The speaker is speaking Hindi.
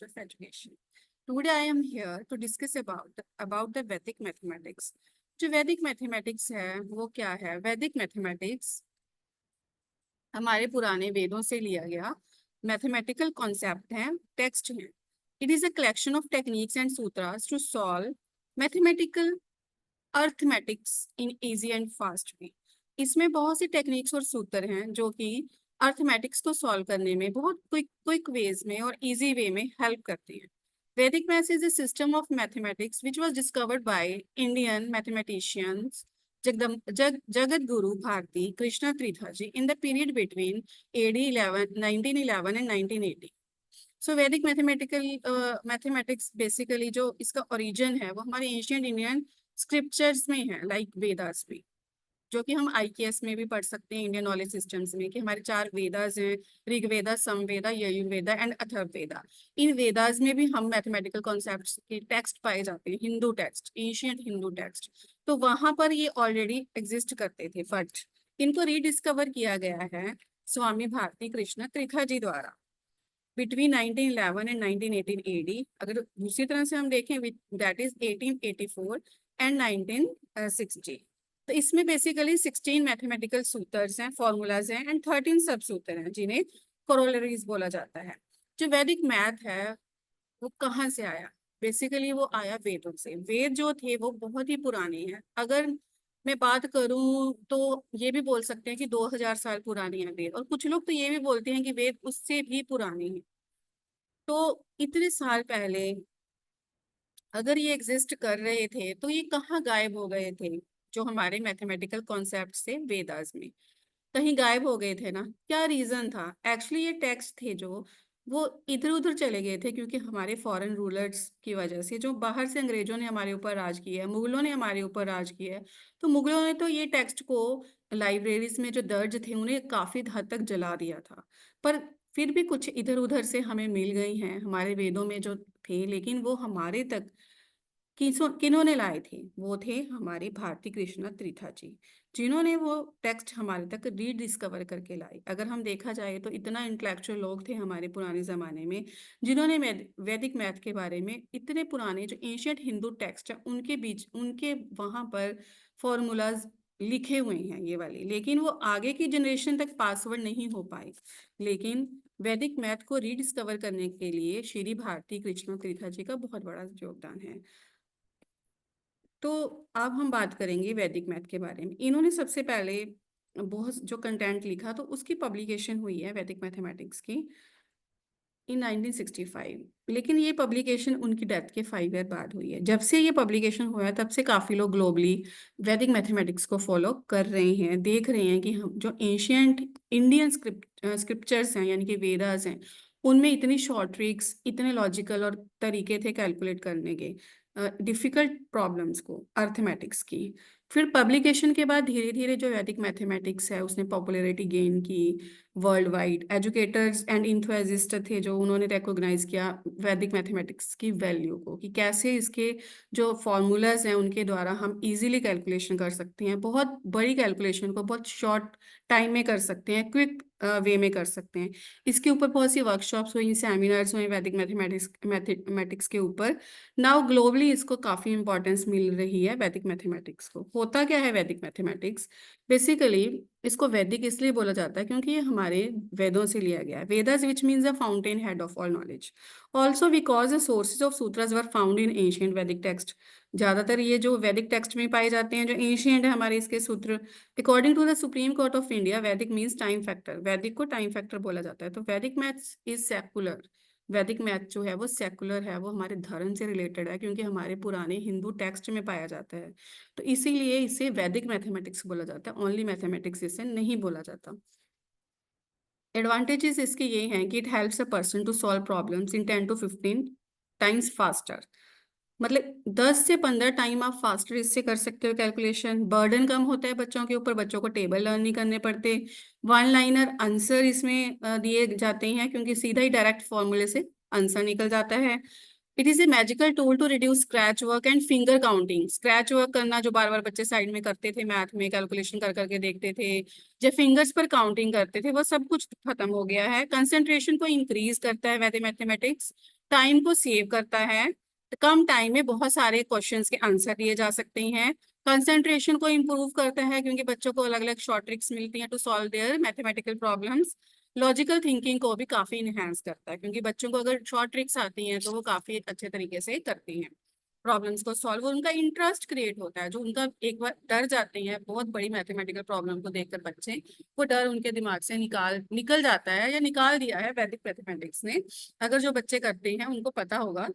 of education. Today I am here to discuss about the Vedic mathematics. जो वैदिक मैथमेटिक्स है वो क्या है? वैदिक मैथमेटिक्स हमारे पुराने वेदों से लिया गया मैथमेटिकल कॉन्सेप्ट है, टेक्स्ट है. It is a collection of techniques and sutras to solve mathematical arithmetics in easy and fast way. इसमें बहुत सी टेक्निक्स और सूत्र हैं जो कि अर्थमेटिक्स को सॉल्व करने में बहुत क्विक वेज में और इजी वे में हेल्प करते हैं. Vedic maths is a system of mathematics which was discovered by Indian mathematicians Jagat Guru Bharti Krishna Trithaji in the period between AD 1911 and 1980. So Vedic mathematics basically जो इसका origin है वो हमारे ancient Indian scriptures में है, like Vedas में, जो कि हम IKS में भी पढ़ सकते हैं इंडियन नॉलेज सिस्टम्स में, कि हमारे 4 वेदास हैं, ऋग्वेदा, समवेदा, यजुर्वेदा एंड अथर्ववेदा. इन वेदास में भी हम मैथमेटिकल कॉन्सेप्ट्स के टेक्स्ट पाए जाते हैं, Hindu text, ancient Hindu text. तो वहां पर ये ऑलरेडी एग्जिस्ट करते थे, बट इनको रीडिस्कवर किया गया है स्वामी भारती कृष्ण त्रिखा जी द्वारा बिटवीन 1911 एंड 1918 AD. अगर दूसरी तरह से हम देखें, दैट इज 1884 एंड 1960. तो इसमें बेसिकली 16 मैथमेटिकल सूत्रस हैं, फॉर्मूलाज हैं एंड 13 सब सूत्र हैं जिन्हें कोरोलरीज बोला जाता है. जो वैदिक मैथ है वो कहाँ से आया? बेसिकली वो आया वेदों से. वेद जो थे वो बहुत ही पुराने हैं. अगर मैं बात करूं तो ये भी बोल सकते हैं कि 2000 साल पुराने हैं वेद, और कुछ लोग तो ये भी बोलते हैं कि वेद उससे भी पुराने हैं. तो इतने साल पहले अगर ये एग्जिस्ट कर रहे थे तो ये कहाँ गायब हो गए थे? जो हमारे मैथमेटिकल कॉन्सेप्ट से वेदास में कहीं गायब हो गए थे ना. क्या रीजन था? एक्चुअली ये टेक्स्ट थे जो वो इधर उधर चले गए थे क्योंकि हमारे फॉरेन रूलर्स की वजह से, जो बाहर से अंग्रेजों ने हमारे ऊपर राज किया है, मुगलों ने हमारे ऊपर राज किया है. तो मुगलों ने तो ये टेक्स्ट को लाइब्रेरीज में जो दर्ज थे उन्हें काफी हद तक जला दिया था. पर फिर भी कुछ इधर उधर से हमें मिल गई हैं हमारे वेदों में जो थे, लेकिन वो हमारे तक किन्होंने लाए थे? वो थे हमारे भारती कृष्णा त्रिखा जी, जिन्होंने वो टेक्स्ट हमारे तक रीडिस्कवर करके लाए. अगर हम देखा जाए तो इतना इंटेलेक्चुअल लोग थे हमारे पुराने जमाने में जिन्होंने वैदिक मैथ के बारे में, इतने पुराने जो एशियंट हिंदू टेक्स्ट है उनके बीच, उनके वहां पर फॉर्मूलाज लिखे हुए हैं ये वाले, लेकिन वो आगे की जनरेशन तक पासवर्ड नहीं हो पाए. लेकिन वैदिक मैथ को रीडिस्कवर करने के लिए श्री भारती कृष्ण त्रिखा जी का बहुत बड़ा योगदान है. तो अब हम बात करेंगे वैदिक मैथ के बारे में. इन्होंने सबसे पहले बहुत जो कंटेंट लिखा तो उसकी पब्लिकेशन हुई है वैदिक मैथमेटिक्स की इन 1965. लेकिन ये पब्लिकेशन उनकी डेथ के 5 ईयर बाद हुई है. जब से ये पब्लिकेशन हुआ है तब से काफ़ी लोग ग्लोबली वैदिक मैथमेटिक्स को फॉलो कर रहे हैं, देख रहे हैं कि हम जो एशियंट इंडियन स्क्रिप्चर्स हैं यानी कि वेदास हैं उनमें इतनी शॉर्ट ट्रिक्स, इतने लॉजिकल और तरीके थे कैलकुलेट करने के डिफिकल्ट प्रॉब्लम्स को, अर्थमेटिक्स की. फिर पब्लिकेशन के बाद धीरे धीरे जो वैदिक मैथमेटिक्स है उसने पॉपुलैरिटी गेन की वर्ल्ड वाइड. एजुकेटर्स एंड इंथुजिस्ट थे जो उन्होंने रिकॉग्नाइज किया वैदिक मैथमेटिक्स की वैल्यू को, कि कैसे इसके जो फॉर्मूलाज हैं उनके द्वारा हम इजीली कैलकुलेशन कर सकते हैं, बहुत बड़ी कैलकुलेशन को बहुत शॉर्ट टाइम में कर सकते हैं, क्विक वे में कर सकते हैं. इसके ऊपर बहुत सी वर्कशॉप्स हुई, सेमिनार्स हुए वैदिक मैथमेटिक्स के ऊपर. नाउ ग्लोबली इसको काफ़ी इंपॉर्टेंस मिल रही है वैदिक मैथमेटिक्स को. होता क्या है वैदिक मैथमेटिक्स? बेसिकली इसको वैदिक इसलिए बोला जाता है क्योंकि ये हमारे वेदों से लिया गया है. Vedas which means the fountainhead of all knowledge. Also because the sources of sutras were found in ancient Vedic text. ज़्यादातर ये जो वैदिक टेक्स्ट में पाए जाते हैं जो एशियंट है हमारे इसके सूत्र. According to the Supreme Court of India Vedic means time factor. वैदिक को टाइम फैक्टर बोला जाता है. तो वैदिक मैथ्स इज सेकुलर. वैदिक मैथ जो है वो सेकुलर है, वो हमारे धर्म से रिलेटेड है क्योंकि हमारे पुराने हिंदू टेक्स्ट में पाया जाता है. तो इसीलिए इसे वैदिक मैथमेटिक्स बोला जाता है, ओनली मैथमेटिक्स इसे नहीं बोला जाता. एडवांटेजेस इसके ये हैं कि it helps a person to solve problems in 10 to 15 times faster. मतलब 10 से 15 टाइम आप फास्टर इससे कर सकते हो कैलकुलेशन. बर्डन कम होता है बच्चों के ऊपर, बच्चों को टेबल लर्न नहीं करने पड़ते. वन लाइनर आंसर इसमें दिए जाते हैं क्योंकि सीधा ही डायरेक्ट फॉर्मूले से आंसर निकल जाता है. It is a magical tool to reduce scratch work and finger counting. Scratch work करना जो बार बार बच्चे साइड में करते थे मैथ में, कैलकुलेशन कर करके देखते थे, जब फिंगर्स पर काउंटिंग करते थे, वो सब कुछ खत्म हो गया है. कंसंट्रेशन को इंक्रीज करता है वैदिक मैथमेटिक्स. टाइम को सेव करता है, कम टाइम में बहुत सारे क्वेश्चंस के आंसर दिए जा सकते हैं। कंसंट्रेशन को इम्प्रूव करता है क्योंकि बच्चों को अलग अलग शॉर्ट ट्रिक्स मिलती हैं to solve their mathematical problems. Logical thinking को भी काफी इनहेंस करता है क्योंकि बच्चों को अगर शॉर्ट ट्रिक्स आती हैं तो वो काफी अच्छे तरीके से करती हैं प्रॉब्लम्स को सॉल्व। उनका इंटरेस्ट क्रिएट होता है, जो उनका एक बार डर जाते हैं बहुत बड़ी मैथमेटिकल प्रॉब्लम को देखकर बच्चे, वो डर उनके दिमाग से निकल जाता है या निकाल दिया है वैदिक मैथमेटिक्स ने। अगर जो बच्चे करते हैं उनको पता होगा